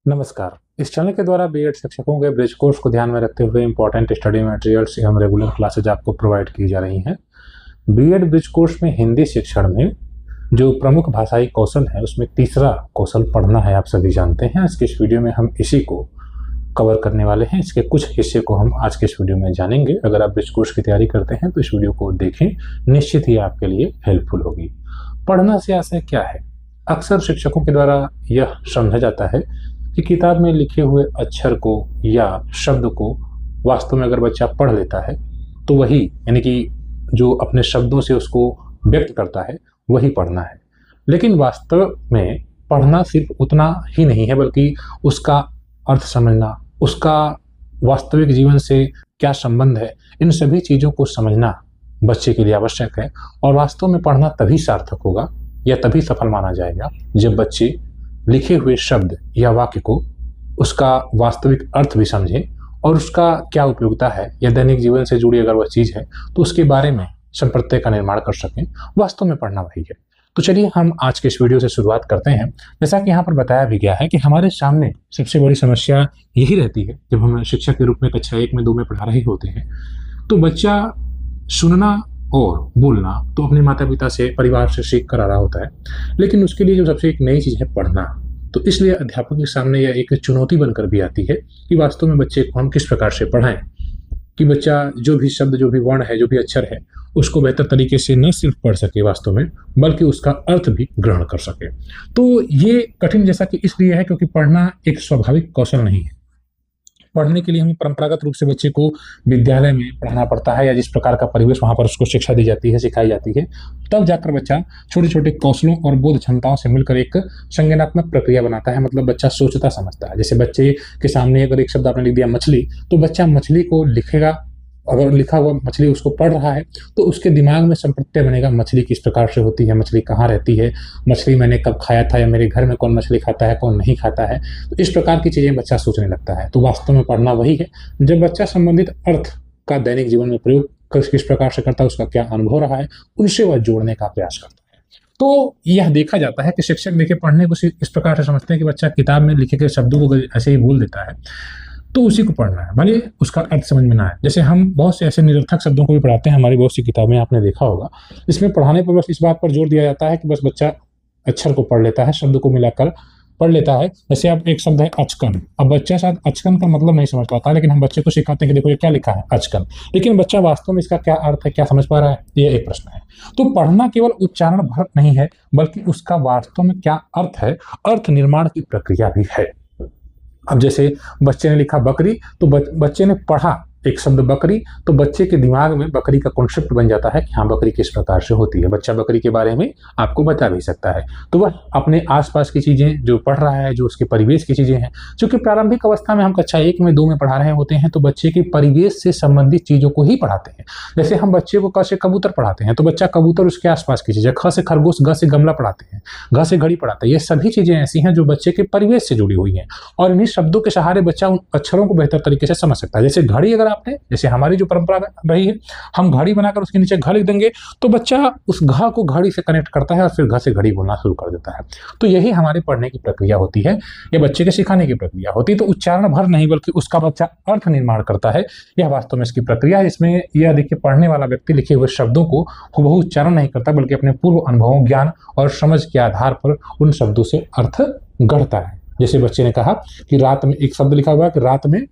नमस्कार। इस चैनल के द्वारा बीएड शिक्षकों के ब्रिज कोर्स को ध्यान में रखते हुए इंपॉर्टेंट स्टडी मटेरियल्स एवं रेगुलर क्लासेज आपको प्रोवाइड की जा रही हैं। बीएड ब्रिज कोर्स में हिंदी शिक्षण में जो प्रमुख भाषाई कौशल है उसमें तीसरा कौशल पढ़ना है, आप सभी जानते हैं। आज के इस वीडियो में हम इसी को कवर करने वाले हैं। इसके कुछ हिस्से को हम आज के इस वीडियो में जानेंगे। अगर आप ब्रिज कोर्स की तैयारी करते हैं तो इस वीडियो को देखें, निश्चित ही आपके लिए हेल्पफुल होगी। पढ़ना से आशय क्या है? अक्सर शिक्षकों के द्वारा यह समझा जाता है कि किताब में लिखे हुए अक्षर को या शब्द को वास्तव में अगर बच्चा पढ़ लेता है तो वही, यानी कि जो अपने शब्दों से उसको व्यक्त करता है वही पढ़ना है। लेकिन वास्तव में पढ़ना सिर्फ उतना ही नहीं है, बल्कि उसका अर्थ समझना, उसका वास्तविक जीवन से क्या संबंध है, इन सभी चीज़ों को समझना बच्चे के लिए आवश्यक है। और वास्तव में पढ़ना तभी सार्थक होगा या तभी सफल माना जाएगा जब बच्चे लिखे हुए शब्द या वाक्य को उसका वास्तविक अर्थ भी समझें और उसका क्या उपयोगिता है या दैनिक जीवन से जुड़ी अगर वह चीज़ है तो उसके बारे में संप्रत्यय का निर्माण कर सकें। वास्तव में पढ़ना वही है। तो चलिए हम आज के इस वीडियो से शुरुआत करते हैं। जैसा कि यहाँ पर बताया भी गया है कि हमारे सामने सबसे बड़ी समस्या यही रहती है जब हम शिक्षक के रूप में कक्षा 1 में 2 में पढ़ा रहे होते हैं तो बच्चा सुनना और बोलना तो अपने माता पिता से, परिवार से सीख कर आ रहा होता है, लेकिन उसके लिए जो सबसे एक नई चीज़ है पढ़ना। तो इसलिए अध्यापक के सामने यह एक चुनौती बनकर भी आती है कि वास्तव में बच्चे को हम किस प्रकार से पढ़ाएं कि बच्चा जो भी शब्द, जो भी वर्ण है, जो भी अक्षर है, उसको बेहतर तरीके से न सिर्फ पढ़ सके वास्तव में, बल्कि उसका अर्थ भी ग्रहण कर सके। तो ये कठिन जैसा कि इसलिए है क्योंकि पढ़ना एक स्वाभाविक कौशल नहीं है। पढ़ने के लिए हमें परंपरागत रूप से बच्चे को विद्यालय में पढ़ाना पड़ता है या जिस प्रकार का परिवेश वहाँ पर उसको शिक्षा दी जाती है, सिखाई जाती है, तब जाकर बच्चा छोटे छोटे कौशलों और बोध क्षमताओं से मिलकर एक संज्ञानात्मक प्रक्रिया बनाता है। मतलब बच्चा सोचता समझता है। जैसे बच्चे के सामने अगर एक शब्द आपने लिख दिया मछली, तो बच्चा मछली को लिखेगा। अगर लिखा हुआ मछली उसको पढ़ रहा है तो उसके दिमाग में संप्रत्यय बनेगा, मछली किस प्रकार से होती है, मछली कहाँ रहती है, मछली मैंने कब खाया था, या मेरे घर में कौन मछली खाता है, कौन नहीं खाता है। तो इस प्रकार की चीज़ें बच्चा सोचने लगता है। तो वास्तव में पढ़ना वही है जब बच्चा संबंधित अर्थ का दैनिक जीवन में प्रयोग किस प्रकार से करता है, उसका क्या अनुभव रहा है, उनसे वह जोड़ने का प्रयास करता है। तो यह देखा जाता है कि शिक्षक देखिए पढ़ने को इस प्रकार से समझते हैं कि बच्चा किताब में लिखे गए शब्दों को ऐसे ही बोल देता है तो उसी को पढ़ना है, भले उसका अर्थ समझ में ना आए। जैसे हम बहुत से ऐसे निरर्थक शब्दों को भी पढ़ाते हैं, हमारी बहुत सी किताबें आपने देखा होगा, इसमें पढ़ाने पर बस इस बात पर जोर दिया जाता है कि बस बच्चा अक्षर को पढ़ लेता है, शब्द को मिलाकर पढ़ लेता है। जैसे अब एक शब्द है अचकन, अब बच्चा शायद अचकन का मतलब नहीं समझ पाता, लेकिन हम बच्चे को सिखाते हैं कि देखो ये क्या लिखा है अचकन, लेकिन बच्चा वास्तव में इसका क्या अर्थ है, क्या समझ पा रहा है, ये एक प्रश्न है। तो पढ़ना केवल उच्चारण भर नहीं है, बल्कि उसका वास्तव में क्या अर्थ है, अर्थ निर्माण की प्रक्रिया भी है। अब जैसे बच्चे ने लिखा बकरी, तो बच्चे ने पढ़ा एक शब्द बकरी, तो बच्चे के दिमाग में बकरी का कॉन्सेप्ट बन जाता है कि हाँ बकरी किस प्रकार से होती है। बच्चा बकरी के बारे में आपको बता भी सकता है। तो वह अपने आसपास की चीज़ें जो पढ़ रहा है, जो उसके परिवेश की चीज़ें हैं, क्योंकि प्रारंभिक अवस्था में हम कक्षा 1 में 2 में पढ़ा रहे होते हैं तो बच्चे के परिवेश से संबंधित चीज़ों को ही पढ़ाते हैं। जैसे हम बच्चे को क से कबूतर पढ़ाते हैं तो बच्चा कबूतर उसके आसपास की चीज़ें, ख से खरगोश, ग से गमला पढ़ाते हैं, घ से घड़ी पढ़ाते हैं। ये सभी चीज़ें ऐसी हैं जो बच्चे के परिवेश से जुड़ी हुई हैं और इन्हीं शब्दों के सहारे बच्चा उन अक्षरों को बेहतर तरीके से समझ सकता है। जैसे घड़ी, अगर आपने, जैसे हमारी जो परंपरा रही है, हम घड़ी बनाकर उसके नीचे घ लिख देंगे तो बच्चा उस घ को घड़ी से कनेक्ट करता है और फिर घ से घड़ी बोलना शुरू कर देता है। तो यही हमारे पढ़ने की प्रक्रिया होती है, ये बच्चे के सिखाने की प्रक्रिया होती है। तो उच्चारण भर नहीं बल्कि उसका बच्चा अर्थ निर्माण करता है। यह वास्तव में इसकी प्रक्रिया है। इसमें यह देखिए पढ़ने वाला व्यक्ति लिखे हुए शब्दों को हुबहू उच्चारण नहीं करता, बल्कि अपने पूर्व अनुभवों, ज्ञान और समझ के आधार पर उन शब्दों से अर्थ गढ़ता है। जैसे बच्चे ने कहा कि रात में, एक शब्द लिखा हुआ है कि रात में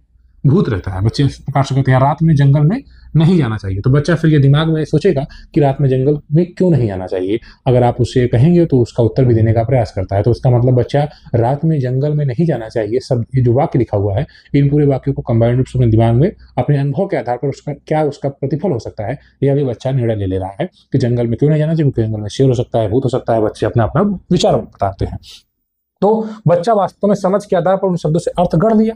भूत रहता है, बच्चे इस प्रकार से कहते हैं रात में जंगल में नहीं जाना चाहिए। तो बच्चा फिर ये दिमाग में सोचेगा कि रात में जंगल में क्यों नहीं जाना चाहिए। अगर आप उससे कहेंगे तो उसका उत्तर भी देने का प्रयास करता है। तो उसका मतलब बच्चा रात में जंगल में नहीं जाना चाहिए, सब ये जो वाक्य लिखा हुआ है, इन पूरे वाक्यों को कंबाइंड रूप से अपने दिमाग में अपने अनुभव के आधार पर उसका क्या उसका प्रतिफल हो सकता है, यह भी बच्चा निर्णय ले रहा है कि जंगल में क्यों नहीं जाना चाहिए, क्योंकि जंगल में शेर हो सकता है, भूत हो सकता है। बच्चे अपना अपना विचार बताते हैं। तो बच्चा वास्तव में समझ के आधार पर उन शब्दों से अर्थ गढ़ लिया।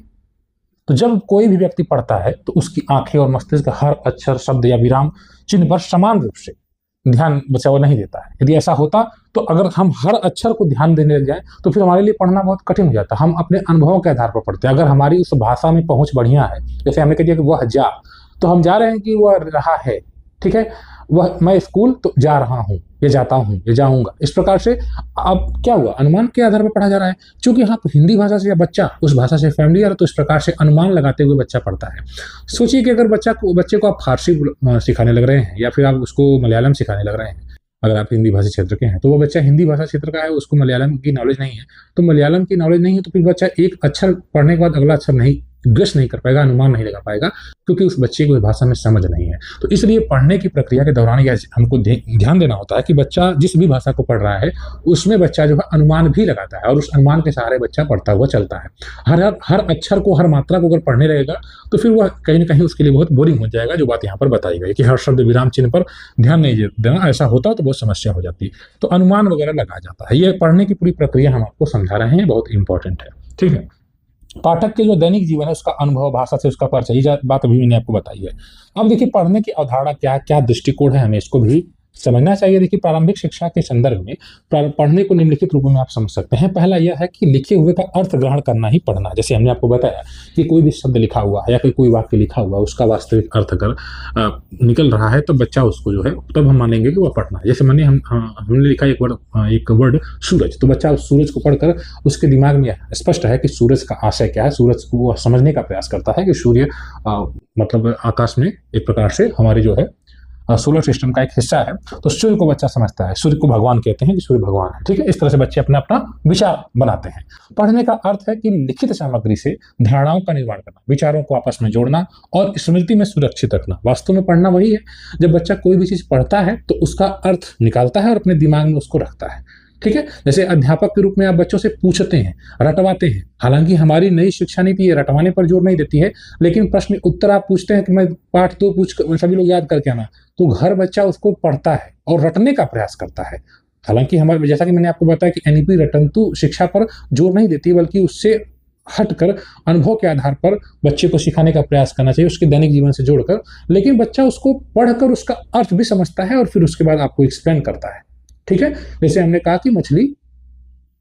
तो जब कोई भी व्यक्ति पढ़ता है तो उसकी आंखें और मस्तिष्क हर अक्षर, शब्द या विराम चिन्ह पर समान रूप से ध्यान बच्चा वो नहीं देता है। यदि ऐसा होता तो अगर हम हर अक्षर को ध्यान देने लग जाए तो फिर हमारे लिए पढ़ना बहुत कठिन हो जाता। हम अपने अनुभवों के आधार पर पढ़ते हैं। अगर हमारी उस भाषा में पहुंच बढ़िया है, जैसे हमने कह दिया कि वह जा, तो हम जा रहे हैं कि वह रहा है, ठीक है, वह मैं स्कूल तो जा रहा हूँ, ये जाता हूँ, ये जाऊँगा। इस प्रकार से अब क्या हुआ, अनुमान के आधार पर पढ़ा जा रहा है। चूँकि आप हिंदी भाषा से या बच्चा उस भाषा से फ़ैमिलियर है, तो इस प्रकार से अनुमान लगाते हुए बच्चा पढ़ता है। सोचिए कि अगर बच्चे को आप फ़ारसी सिखाने लग रहे हैं या फिर आप उसको मलयालम सिखाने लग रहे हैं, अगर आप हिंदी भाषी क्षेत्र के हैं, तो वो बच्चा हिंदी भाषा क्षेत्र का है, उसको मलयालम की नॉलेज नहीं है, तो मलयालम की नॉलेज नहीं है, तो फिर बच्चा एक अक्षर पढ़ने के बाद अगला अक्षर नहीं गेस नहीं कर पाएगा, अनुमान नहीं लगा पाएगा, क्योंकि उस बच्चे को भाषा में समझ नहीं है। तो इसलिए पढ़ने की प्रक्रिया के दौरान यह हमको ध्यान देना होता है कि बच्चा जिस भी भाषा को पढ़ रहा है उसमें बच्चा जो है अनुमान भी लगाता है, और उस अनुमान के सहारे बच्चा पढ़ता हुआ चलता है। हर अक्षर को, हर मात्रा को अगर पढ़ने लगेगा तो फिर वह कहीं ना कहीं उसके लिए बहुत बोरिंग हो जाएगा, जो बात यहाँ पर बताई गई कि हर शब्द विराम चिन्ह पर ध्यान नहीं देना, ऐसा होता तो बहुत समस्या हो जाती। तो अनुमान वगैरह लगा जाता है। ये पढ़ने की पूरी प्रक्रिया हम आपको समझा रहे हैं, बहुत इंपॉर्टेंट है। ठीक है, पाठक के जो दैनिक जीवन है उसका अनुभव, भाषा से उसका परिचय, ये बात अभी मैंने आपको बताई है। अब देखिए पढ़ने की अवधारणा क्या क्या दृष्टिकोण है, हमें इसको भी समझना चाहिए। देखिए प्रारंभिक शिक्षा के संदर्भ में पढ़ने को निम्नलिखित रूपों में आप समझ सकते हैं। पहला यह है कि लिखे हुए का अर्थ ग्रहण करना ही पढ़ना। जैसे हमने आपको बताया कि कोई भी शब्द लिखा हुआ है या कोई वाक्य लिखा हुआ है, उसका वास्तविक अर्थ अगर निकल रहा है तो बच्चा उसको जो है तब हम मानेंगे कि वह पढ़ना है। जैसे मानिए हमने लिखा एक वर्ड सूरज, तो बच्चा उस सूरज को पढ़कर उसके दिमाग में स्पष्ट है कि सूरज का आशय क्या है, सूरज को वह समझने का प्रयास करता है कि सूर्य मतलब आकाश में एक प्रकार से हमारे जो है सोलर सिस्टम का एक हिस्सा है। तो सूर्य को बच्चा समझता है, सूर्य को भगवान कहते हैं कि सूर्य भगवान है। ठीक है, इस तरह से बच्चे अपना अपना विचार बनाते हैं। पढ़ने का अर्थ है कि लिखित सामग्री से धारणाओं का निर्माण करना, विचारों को आपस में जोड़ना और स्मृति में सुरक्षित रखना। वास्तव में पढ़ना वही है, जब बच्चा कोई भी चीज पढ़ता है तो उसका अर्थ निकालता है और अपने दिमाग में उसको रखता है। ठीक है, जैसे अध्यापक के रूप में आप बच्चों से पूछते हैं, रटवाते हैं। हालांकि हमारी नई शिक्षा नीति रटवाने पर जोर नहीं देती है, लेकिन प्रश्न उत्तर आप पूछते हैं कि मैं पाठ 2 पूछ सभी लोग याद करके आना, तो घर बच्चा उसको पढ़ता है और रटने का प्रयास करता है। हालांकि हमारे, जैसा कि मैंने आपको बताया कि एनईपी रटंतु शिक्षा पर जोर नहीं देती, बल्कि उससे हटकर अनुभव के आधार पर बच्चे को सिखाने का प्रयास करना चाहिए, उसके दैनिक जीवन से जोड़कर। लेकिन बच्चा उसको पढ़कर उसका अर्थ भी समझता है और फिर उसके बाद आपको एक्सप्लेन करता है। ठीक है, जैसे हमने कहा कि मछली,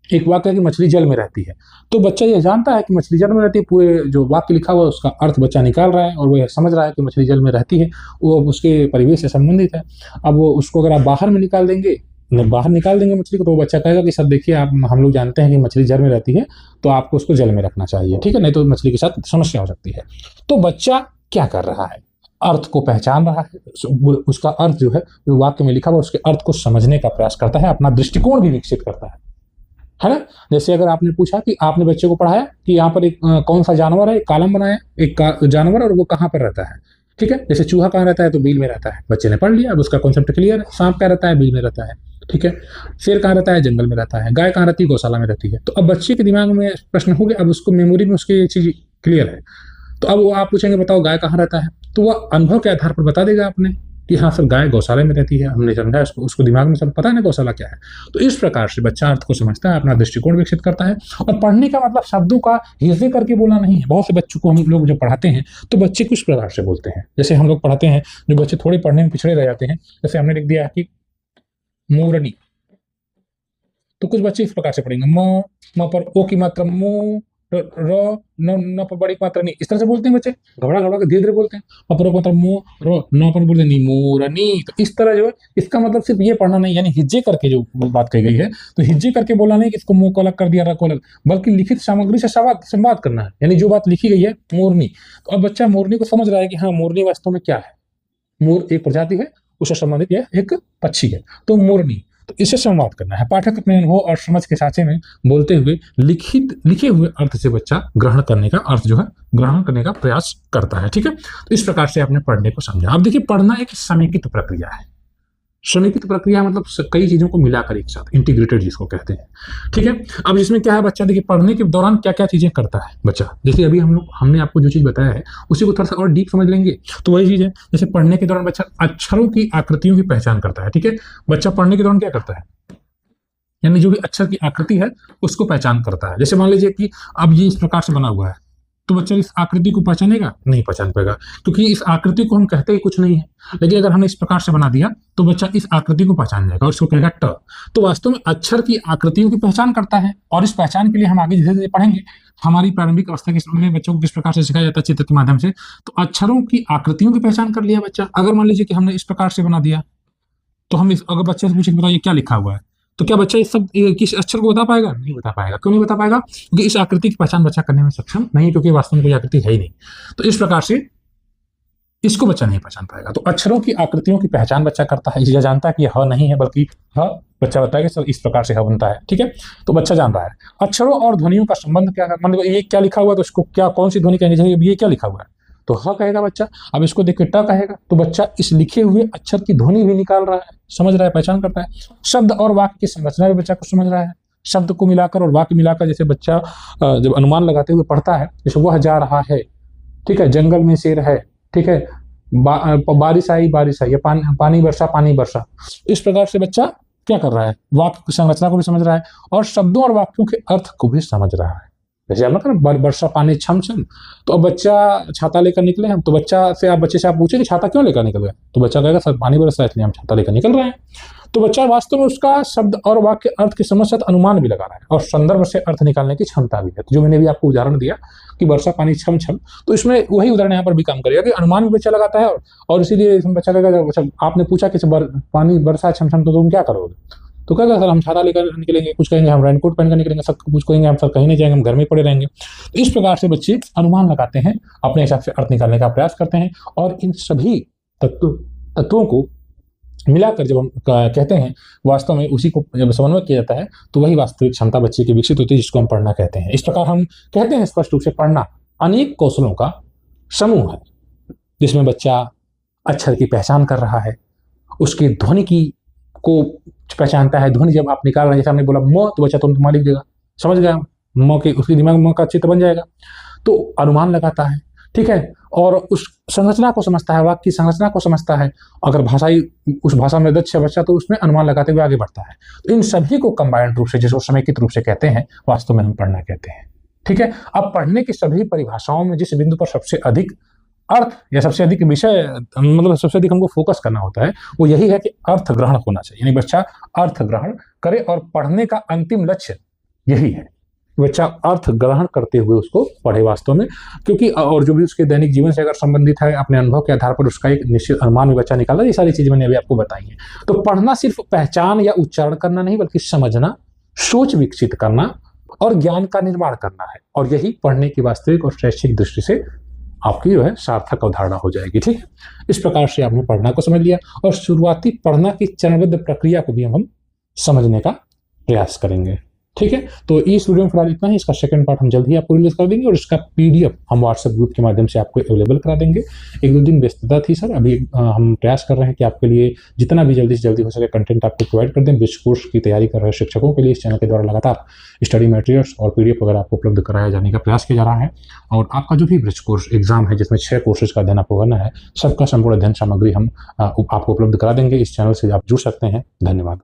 एक वाक्य है कि मछली जल में रहती है, तो बच्चा ये जानता है कि मछली जल में रहती है, पूरे जो वाक्य लिखा हुआ है उसका अर्थ बच्चा निकाल रहा है और वो समझ रहा है कि मछली जल में रहती है, वो उसके परिवेश से संबंधित है। अब वो उसको अगर आप बाहर निकाल देंगे मछली को, तो वो बच्चा कहेगा कि सर देखिए, आप हम लोग जानते हैं कि मछली जल में रहती है, तो आपको उसको जल में रखना चाहिए। ठीक है, नहीं तो मछली के साथ समस्या हो सकती है। तो बच्चा क्या कर रहा है, अर्थ को पहचान रहा है, उसका अर्थ जो है जो वाक्य में लिखा हुआ उसके अर्थ को समझने का प्रयास करता है, अपना दृष्टिकोण भी विकसित करता है ना। जैसे अगर आपने पूछा कि आपने बच्चे को पढ़ाया कि यहाँ पर एक कौन सा जानवर है, एक कॉलम बनाया, एक जानवर, और वो कहाँ पर रहता है। ठीक है, जैसे चूहा कहाँ रहता है, तो बिल में रहता है, बच्चे ने पढ़ लिया, अब उसका कॉन्सेप्ट क्लियर है। सांप कहाँ रहता है, बिल में रहता है। ठीक है, शेर कहाँ रहता है, जंगल में रहता है। गाय कहाँ रहती है, गौशाला में रहती है। तो अब बच्चे के दिमाग में प्रश्न हो गया, अब उसको मेमोरी में उसकी ये चीज क्लियर है। तो अब वो आप पूछेंगे बताओ गाय कहाँ रहता है, तो वह अनुभव के आधार पर बता देगा आपने कि हाँ सर गाय गौशाला में रहती है, हमने समझा उसको दिमाग में सब पता है ना गौशाला क्या है। तो इस प्रकार से बच्चा अर्थ को समझता है, अपना दृष्टिकोण विकसित करता है। और पढ़ने का मतलब शब्दों का हिस्से करके बोलना नहीं है। बहुत से बच्चों को हम लोग जब पढ़ाते हैं तो बच्चे कुछ प्रकार से बोलते हैं। जैसे हम लोग पढ़ाते हैं, जो बच्चे थोड़े पढ़ने में पिछड़े रह जाते हैं, जैसे हमने लिख दिया कि मोरनी, तो कुछ बच्चे इस प्रकार से पढ़ेंगे, म पर ओ की मात्रा मो, र न पर बड़ी मात्रा नहीं, इस तरह से बोलते हैं बच्चे, घबरा के धीरे धीरे बोलते हैं। पर मात्रा मो, र न पर बोलते नहीं, मोरनी। तो इस तरह जो है, इसका मतलब सिर्फ ये पढ़ना नहीं, यानी हिज्जे करके जो बात कही गई है, तो हिज्जे करके बोलना नहीं कि इसको मुंह को अलग कर दिया, र को अलग, बल्कि लिखित सामग्री से संवाद करना है। यानी जो बात लिखी गई है मोरनी, तो अब बच्चा मोरनी को समझ रहा है कि हाँ मोरनी वास्तव में क्या है। मोर एक प्रजाति है, उससे संबंधित यह एक पक्षी है, तो मोरनी। तो इसे संवाद करना है। पाठक अपने अनुभव और समझ के साथे में बोलते हुए लिखे हुए अर्थ से बच्चा ग्रहण करने का प्रयास करता है। ठीक है, तो इस प्रकार से आपने पढ़ने को समझा। अब देखिए पढ़ना एक समेकित प्रक्रिया है। समेकित प्रक्रिया मतलब कई चीजों को मिलाकर एक साथ, इंटीग्रेटेड जिसको कहते हैं। ठीक है, अब इसमें क्या है, बच्चा देखिए पढ़ने के दौरान क्या क्या चीजें करता है बच्चा। जैसे अभी हमने आपको जो चीज बताया है उसी को थोड़ा सा और डीप समझ लेंगे तो वही चीज है। जैसे पढ़ने के दौरान बच्चा अक्षरों की आकृतियों की पहचान करता है। ठीक है, बच्चा पढ़ने के दौरान क्या करता है, यानी जो भी अक्षर की आकृति है उसको पहचान करता है। जैसे मान लीजिए कि अब ये इस प्रकार से बना हुआ है, तो बच्चा इस आकृति को पहचानेगा, नहीं पहचान पाएगा, क्योंकि इस आकृति को हम कहते ही कुछ नहीं है। लेकिन अगर हमने इस प्रकार से बना दिया तो बच्चा इस आकृति को पहचान जाएगा और उसको कहेगा ट। तो वास्तव में अक्षर की आकृतियों की पहचान करता है, और इस पहचान के लिए हम आगे धीरे धीरे पढ़ेंगे। हमारी प्रारंभिक अवस्था के समय में बच्चों को किस प्रकार से सिखाया जाता है, चित्र के माध्यम से। तो अक्षरों की आकृतियों की पहचान कर लिया बच्चा। अगर मान लीजिए कि हमने इस प्रकार से बना दिया, तो हम अगर बच्चे से पूछेंगे बताओ ये क्या लिखा हुआ है, तो क्या बच्चा इस सब किस अक्षर को बता पाएगा? नहीं बता पाएगा। क्यों नहीं बता पाएगा? क्योंकि इस आकृति की पहचान बच्चा करने में सक्षम नहीं, क्योंकि वास्तव में कोई आकृति है ही नहीं। तो इस प्रकार से इसको बच्चा नहीं पहचान पाएगा। तो अक्षरों की आकृतियों की पहचान बच्चा करता है, यह जानता है कि ह नहीं है, बल्कि ह बच्चा बताता है कि सर इस प्रकार से ह बनता है। ठीक है, तो बच्चा जान रहा है। अक्षरों और ध्वनियों का संबंध क्या है, मतलब ये क्या लिखा हुआ है तो इसको क्या कौन सी ध्वनि कहनी चाहिए, ये क्या लिखा हुआ है तो ह कहेगा बच्चा। अब इसको देख के ट कहेगा तो बच्चा इस लिखे हुए अक्षर की ध्वनि भी निकाल रहा है, समझ रहा है, पहचान करता है। शब्द और वाक्य की संरचना भी बच्चा को समझ रहा है। शब्द को मिलाकर और वाक्य मिलाकर, जैसे बच्चा जब अनुमान लगाते हुए पढ़ता है, जैसे वह जा रहा है, ठीक है, जंगल में शेर है, ठीक है, बारिश आई या पानी बरसा पानी बरसा। इस प्रकार से बच्चा क्या कर रहा है, वाक्य की संरचना को भी समझ रहा है और शब्दों और वाक्यों के अर्थ को भी समझ रहा है। जैसे मतलब बरसा पानी छम छम, तो अब बच्चा छाता लेकर निकले हैं, तो बच्चे से आप पूछे कि छाता क्यों लेकर निकल गए, तो बच्चा कहेगा सर पानी बरसा है इसलिए हम छाता लेकर निकल रहे हैं। तो बच्चा वास्तव में उसका शब्द और वाक्य अर्थ की समझ से अनुमान भी लगा रहा है और संदर्भ से अर्थ निकालने की क्षमता भी है। तो जो मैंने भी आपको उदाहरण दिया कि वर्षा पानी छम छम, तो इसमें वही उदाहरण यहाँ पर भी काम करेगा कि अनुमान भी बच्चा लगाता है और इसीलिए इसमें बच्चा कहेगा, बच्चा आपने पूछा कि पानी बरसा छम छम तो तुम क्या करोगे, तो कहेगा सर हम छाता लेकर निकलेंगे, कुछ कहेंगे हम रेनकोट पहनकर निकलेंगे, सब कुछ कहेंगे हम सर कहीं नहीं जाएंगे, हम घर में पड़े रहेंगे। तो इस प्रकार से बच्चे अनुमान लगाते हैं, अपने हिसाब से अर्थ निकालने का प्रयास करते हैं और इन सभी तत्वों को मिलाकर जब हम कहते हैं वास्तव में उसी को जब समन्वय किया जाता है तो वही वास्तविक क्षमता बच्चे की विकसित होती है, जिसको हम पढ़ना कहते हैं। इस प्रकार हम कहते हैं स्पष्ट रूप से पढ़ना अनेक कौशलों का समूह है, जिसमें बच्चा अक्षर की पहचान कर रहा है, उसकी ध्वनि की को पहचानता है। ध्वनि जब आप निकाल रहे हैं, जैसे हमने बोला म, तो बच्चा तुम लिख देगा, समझ गया, म के उसके दिमाग में म का चित्र बन जाएगा। तो अनुमान लगाता है, ठीक है, और उस संरचना को समझता है, वाक्य की संरचना को समझता है। अगर भाषाई उस भाषा में दक्ष है बच्चा तो उसमें अनुमान लगाते हुए आगे बढ़ता है। तो इन सभी को कंबाइंड रूप से, जिसको समेकित रूप से कहते हैं, वास्तव में हम पढ़ना कहते हैं। ठीक है, अब पढ़ने की सभी परिभाषाओं में जिस बिंदु पर सबसे अधिक अर्थ या सबसे अधिक विषय, मतलब सबसे अधिक हमको फोकस करना होता है, वो यही है कि अर्थ ग्रहण होना चाहिए, यानी बच्चा अर्थ ग्रहण करे। और पढ़ने का अंतिम लक्ष्य यही है, बच्चा अर्थ ग्रहण करते हुए उसको पढ़े वास्तव में, क्योंकि और जो भी उसके दैनिक जीवन से अगर संबंधित है, अपने अनुभव के आधार पर उसका एक निश्चित अनुमान भी बच्चा निकाला। ये सारी चीजें मैंने अभी आपको बताई हैं। तो पढ़ना सिर्फ पहचान या उच्चारण करना नहीं, बल्कि समझना, सोच विकसित करना और ज्ञान का निर्माण करना है। और यही पढ़ने की वास्तविक और शैक्षिक दृष्टि से आपकी जो है सार्थक अवधारणा हो जाएगी। ठीक है, इस प्रकार से आपने पढ़ना को समझ लिया और शुरुआती पढ़ना की चरणबद्ध प्रक्रिया को भी हम समझने का प्रयास करेंगे। ठीक है, तो इस वीडियो में फिलहाल इतना ही। इसका सेकंड पार्ट हम जल्द ही आपको रिलीज कर देंगे और इसका पीडीएफ हम व्हाट्सएप ग्रुप के माध्यम से आपको अवेलेबल करा देंगे। एक दो दिन व्यस्तता थी सर, अभी हम प्रयास कर रहे हैं कि आपके लिए जितना भी जल्दी से जल्दी हो सके कंटेंट आपको प्रोवाइड कर दें। ब्रिज कोर्स की तैयारी कर रहे शिक्षकों के लिए इस चैनल के द्वारा लगातार स्टडी मटेरियल्स और पीडीएफ वगैरह आपको उपलब्ध कराया जाने का प्रयास किया जा रहा है। और आपका जो भी ब्रिज कोर्स एग्जाम है, जिसमें 6 कोर्सेज का अध्ययन आपको करना है, सबका संपूर्ण अध्ययन सामग्री हम आपको उपलब्ध करा देंगे। इस चैनल से आप जुड़ सकते हैं। धन्यवाद।